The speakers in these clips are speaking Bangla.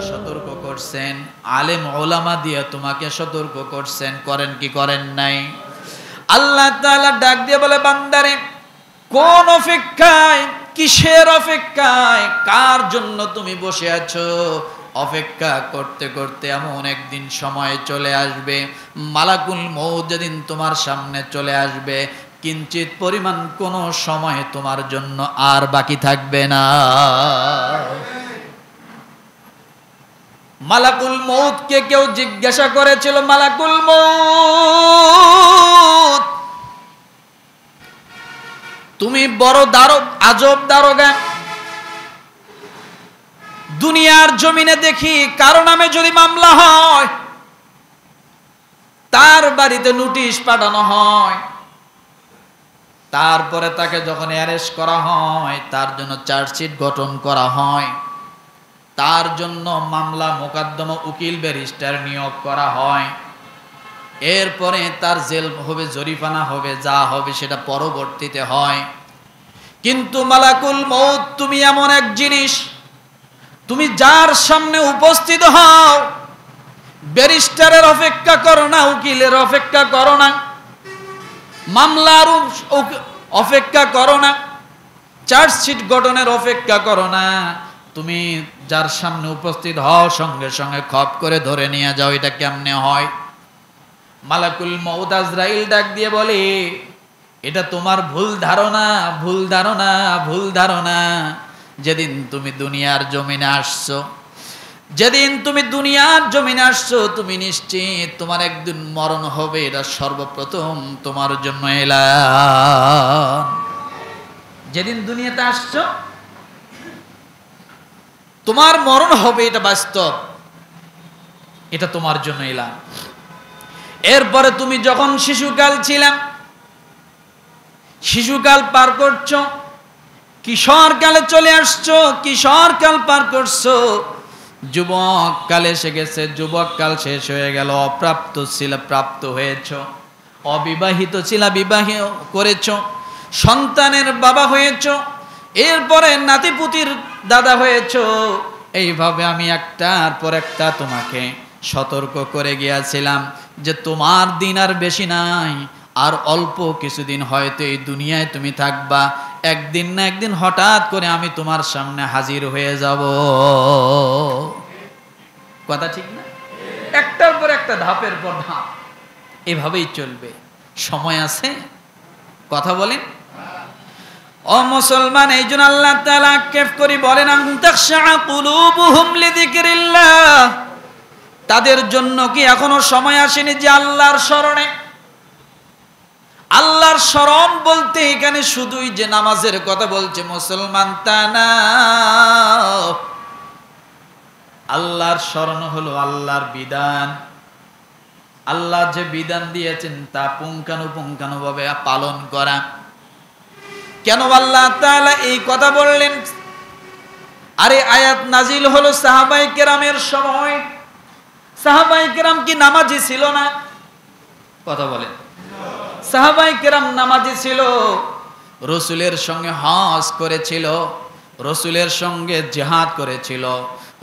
সতর্ক করছেন, আলেম ওলামা দিয়ে তোমাকে সতর্ক করছেন, করেন কি করেন নাই? আল্লাহ তাআলা ডাক দিয়ে বলে, বান্দারে কোন অপেক্ষায়, কিসের অপেক্ষায়, কার জন্য তুমি বসে আছো? অপেক্ষা করতে করতে এমন একদিন সময় চলে আসবে, মালাকুল মউত যেদিন তোমার সামনে চলে আসবে, কিঞ্চিত পরিমাণ কোনো সময় তোমার জন্য আর বাকি থাকবে না। মালাকুল মউতকে কেউ জিজ্ঞাসা করেছিল, মালাকুল মউত তুমি বড় আজব দারোগা, দুনিয়ার জমিনে দেখি কারো নামে যদি মামলা হয় তার বাড়িতে নোটিশ পাঠানো হয়, তারপরে তাকে যখন অ্যারেস্ট করা হয় তার জন্য চার্জশিট গঠন করা হয়, তার জন্য মামলা মোকদ্দমা উকিল ব্যারিস্টার নিয়োগ করা হয়, এরপরে তার জেল হবে, জরিমানা হবে, যা হবে সেটা পরবর্তীতে হয়। কিন্তু মালাকুল মউত তুমি এমন এক জিনিস, তুমি যার সামনে উপস্থিত হও, ব্যারিস্টারের অপেক্ষা করো না, উকিলের অপেক্ষা করো না, মামলার অপেক্ষা করো না, চার্জশিট গঠনের অপেক্ষা করো না, তুমি যার সামনে উপস্থিত হও সঙ্গে সঙ্গে খপ করে ধরে নিয়ে যাও। এটা কেমনে হয়? মালাকুল মউত আজরাইল ডাক দিয়ে বলে, এটা তোমার ভুল ধারণা, ভুল ধারণা, ভুল ধারণা। যেদিন তুমি দুনিয়ার জমিনে আসছো, যেদিন তুমি দুনিয়ার জমিনে আসছো, তুমি নিশ্চিত তোমার একদিন মরণ হবে, এটা সর্বপ্রথম তোমার জন্য এলান। যেদিন দুনিয়াতে আসছো তোমার মরণ হবে, এটা বাস্তব, এটা তোমার জন্য এলান। এরপরে তুমি যখন শিশুকাল ছিলাম, শিশুকাল পার করছো, কিশোর কালে চলে আসছো, কিশোর কাল পার করছো, যুবক কালে এসে গেছে, যুবক কাল শেষ হয়ে গেল, অপ্রাপ্ত ছিল প্রাপ্ত হয়েছো, অবিবাহিত ছিল বিবাহ করেছো, সন্তানের বাবা হয়েছো, এরপরে নাতিপুতির দাদা হয়েছো। এইভাবে আমি একটার পর একটা তোমাকে সতর্ক করে গিয়েছিলাম যে তোমার দিন আর বেশি নাই, আর অল্প কিছুদিন হয়তো এই দুনিয়ায় তুমি থাকবা, একদিন না একদিন হঠাৎ করে আমি তোমার সামনে হাজির হয়ে যাব। কথা ঠিক না? একটার পর একটা, ধাপের পর ধাপ, এভাবেই চলবে। সময় আছে, কথা বলেন। ও মুসলমান, এই জন্য আল্লাহ তাআলা কেফ করে বলেন, আনতাখশা কুলুবুহুম লিযিকরিল্লাহ, তাদের জন্য কি এখনো সময় আসেনি যে আল্লাহর স্মরণে? আল্লাহর স্মরণ বলতে এখানে শুধুই যে নামাজের কথা বলছে মুসলমান তা না। আল্লাহর স্মরণ হলো আল্লাহর বিধান, আল্লাহ যে বিধান দিয়েছেন তা পুঙ্খানুপুঙ্খানুভাবে পালন করা। কেন আল্লাহ তাআলা এই কথা বললেন? আরে আয়াত নাজিল হলো সাহাবায়ে কেরামের সময়। সাহাবায়ে কেরাম কি নামাজি ছিল না? কথা বলেন। সাহাবায়ে কেরাম নামাজি ছিল, রাসূলের সঙ্গে হজ করেছিল, রাসূলের সঙ্গে জিহাদ করেছিল,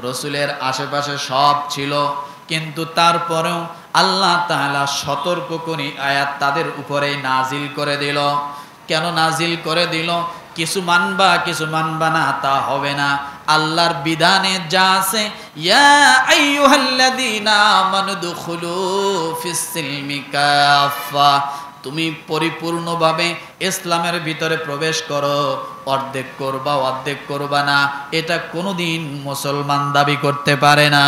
রাসূলের আশেপাশে সব ছিল, কিন্তু তারপরেও আল্লাহ তাআলা সতর্ক করে আয়াত তাদের উপরেই নাজিল করে দিল। কেন নাজিল করে দিল? কিছু মানবা কিছু মানবা না তা হবে না। আল্লাহর বিধানে যা আছে, ইয়া আইয়ুহাল্লাযীনা আমানু দুখুলু ফিস-সিলমি কাফা, তুমি পরিপূর্ণভাবে ইসলামের ভিতরে প্রবেশ করো। অর্ধেক করবা অর্ধেক করবা না, এটা কোনোদিন মুসলমান দাবি করতে পারে না।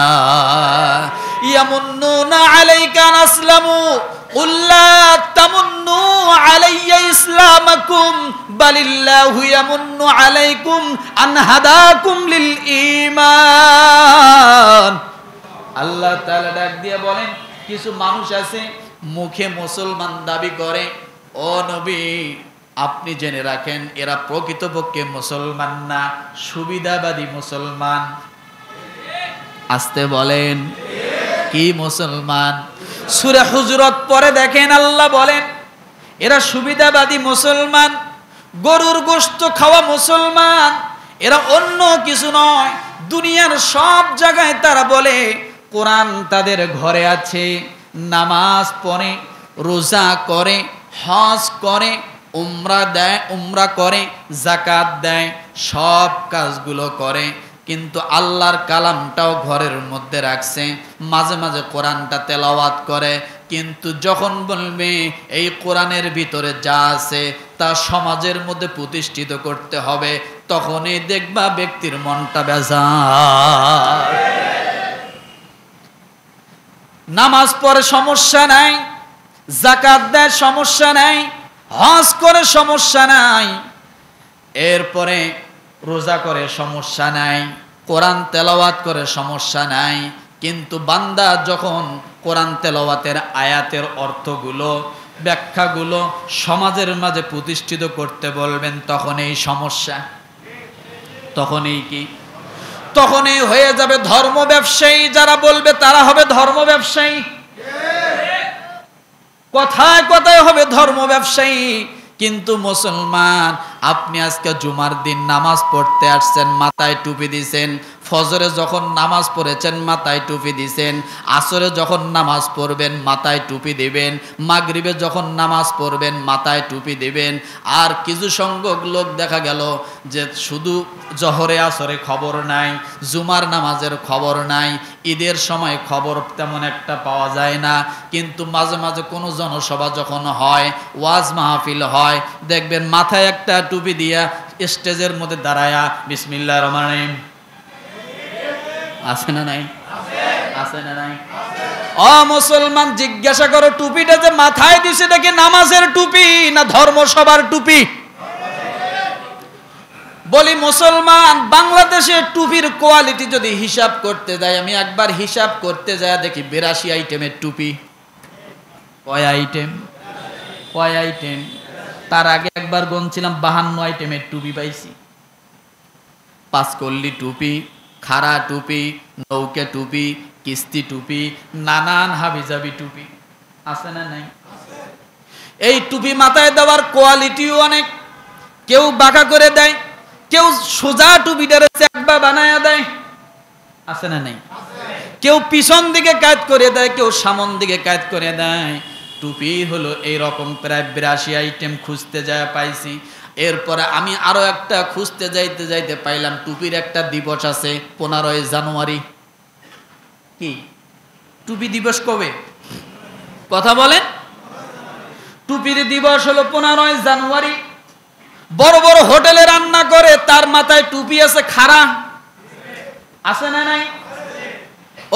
ইয়ামুন্নুনা আলাইকা আসলামু কুল লা তামুন্নু আলাইয়া ইসলামাকুম বালিল্লাহু ইয়ামুন্নু আলাইকুম আন হাদাকুম লিল ঈমান। আল্লাহ তাআলা ডাক দিয়ে বলেন, কিছু মানুষ আছে মুখে মুসলমান দাবি করে, ও নবী আপনি জেনে রাখেন এরা প্রকৃতপক্ষে মুসলমান না, সুবিধাবাদী মুসলমান। আসতে বলেন, কি মুসলমান? সূরা হুজুরাত পরে দেখেন আল্লাহ বলেন এরা সুবিধাবাদী মুসলমান। গরুর গোশত খাওয়া মুসলমান, এরা অন্য কিছু নয়। দুনিয়ার সব জায়গায় তারা বলে কোরআন তাদের ঘরে আছে, নামাজ পড়ে, রোজা করে, হজ করে, উমরা করে, যাকাত দেয়, সব কাজগুলো করে, কিন্তু আল্লাহর কালামটাও ঘরের মধ্যে রাখছে, মাঝে মাঝে কোরআনটা তেলাওয়াত করে। কিন্তু যখন বলবে এই কোরআনের ভিতরে যা আছে তা সমাজের মধ্যে প্রতিষ্ঠিত করতে হবে, তখনই দেখবা ব্যক্তির মনটা বেজার। নামাজ পড়ে সমস্যা নাই, যাকাত দেয় সমস্যা নাই, হজ করে সমস্যা নাই, এরপরে রোজা করে সমস্যা নাই, কোরআন তেলাওয়াত করে সমস্যা নাই। কিন্তু বান্দা যখন কোরআন তেলাওয়াতের আয়াতের অর্থগুলো, ব্যাখ্যাগুলো সমাজের মাঝে প্রতিষ্ঠিত করতে বলবেন, তখন এই সমস্যা, তখনই কি, তখনই হয়ে যাবে ধর্ম ব্যবসায়ী। যারা বলবে তারা হবে ধর্ম ব্যবসায়ী, কথায় কথায় হবে ধর্ম ব্যবসায়ী। কিন্তু মুসলমান, আপনি আজকে জুমার দিন নামাজ পড়তে আসছেন, মাথায় টুপি দিছেন, ফজরে যখন নামাজ পড়েছেন মাথায় টুপি দিছেন, আসরে যখন নামাজ পড়বেন মাথায় টুপি দিবেন, মাগরিবে যখন নামাজ পড়বেন মাথায় টুপি দিবেন। আর কিছু সংখ্যক লোক দেখা গেল যে শুধু জহরে আসরে খবর নাই, জুমার নামাজের খবর নাই, ঈদের সময় খবর তেমন একটা পাওয়া যায় না। কিন্তু মাঝে মাঝে কোনো জনসভা যখন হয়, ওয়াজ মাহফিল হয়, দেখবেন মাথায় একটা টুপি দিয়া স্টেজের মধ্যে দাঁড়ায়া বিসমিল্লাহির রহমানির রহিম, আছে না নাই? আছে না নাই? ও মুসলমান, জিজ্ঞাসা করো টুপিটা যে মাথায় দিছে দেখি নামাজের টুপি না ধর্মসভার টুপি? বলি মুসলমান, বাংলাদেশের টুপির কোয়ালিটি যদি হিসাব করতে যাই, আমি একবার হিসাব করতে যাই দেখি 82 আইটেমের টুপি। কয় আইটেম? কয় আইটেম? তার আগে একবার গুনছিলাম 52 আইটেমের টুপি পাইছি। পাঁচকল্লি টুপি, খাড়া টুপি, নৌকে টুপি, কিস্তি টুপি, নানান হাবিজাবি টুপি, আছে না নাই? এই টুপি মাথায় দেওয়ার কোয়ালিটিও অনেক। কেউ বাঁকা করে দেয়, কেউ সোজা টুপিটারে চেকবা বানায়া দেয়, আছে না নাই? কেউ পিছন দিকে কাজ করে দেয়, কেউ সামন দিকে কাজ করে দেয়। টুপি হলো এই রকম প্রায় 82 আইটেম খুঁজতে যায় পাইছি। এরপরে আমি আরো একটা খুঁজতে যাইতে যাইতে পাইলাম টুপির একটা দিবস আছে 15ই জানুয়ারি। কি টুপি দিবস কবে? কথা বলেন। টুপির দিবস হলো 15ই জানুয়ারি। বড় বড় হোটেলে রান্না করে, তার মাথায় টুপি আছে খাড়া, আছে না নাই?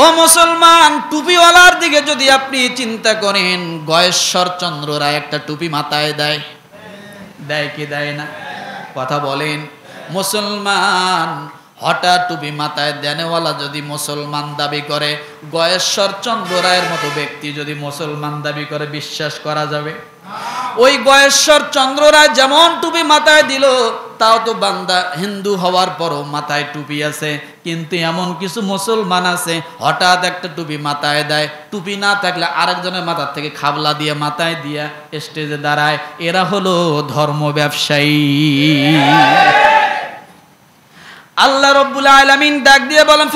ও মুসলমান, টুপিওয়ালার দিকে যদি আপনি চিন্তা করেন, গয়েশ্বর চন্দ্র রায় একটা টুপি মাথায় দেয়, দেয় কি দেয় না? কথা বলেন। মুসলমান, হঠাৎ টুপি মাথায় দেনেওয়ালা যদি মুসলমান দাবি করে, গয়েশ্বর চন্দ্র রায়ের মতো ব্যক্তি যদি মুসলমান দাবি করে, বিশ্বাস করা যাবে? ওই গয়েশ্বর চন্দ্র রায় যেমন টুপি মাথায় দিল, তাও তো বান্দা হিন্দু হওয়ার পরও মাথায় টুপি আছে। কিন্তু এমন কিছু মুসলমান আছে হঠাৎ একটা টুপি মাথায় দেয়, টুপি না থাকলে আরেকজনের মাথার থেকে খাবলা দিয়ে মাথায় দিয়া স্টেজে দাঁড়ায়। এরা হলো ধর্ম ব্যবসায়ী। আল্লাহ রাব্বুল আলামিন ডাক দিয়ে বলেন,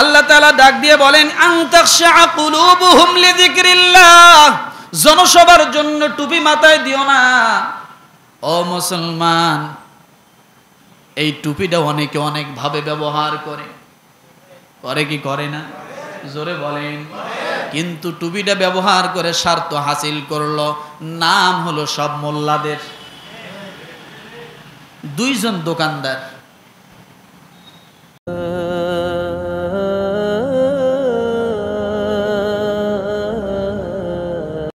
আল্লাহ তাআলা ডাক দিয়ে বলেন, আন তাখশা কুলুবুহুম লিযিকরিল্লাহ, জনসভার জন্য টুপি মাথায় দিও না। ও মুসলমান, এই টুপিটা অনেকে অনেক ভাবে ব্যবহার করে, করে কি করে না? জোরে বলেন। কিন্তু টুপিটা ব্যবহার করে স্বার্থ হাসিল করলো, নাম হলো সব মোল্লাদের। দুইজন দোকানদার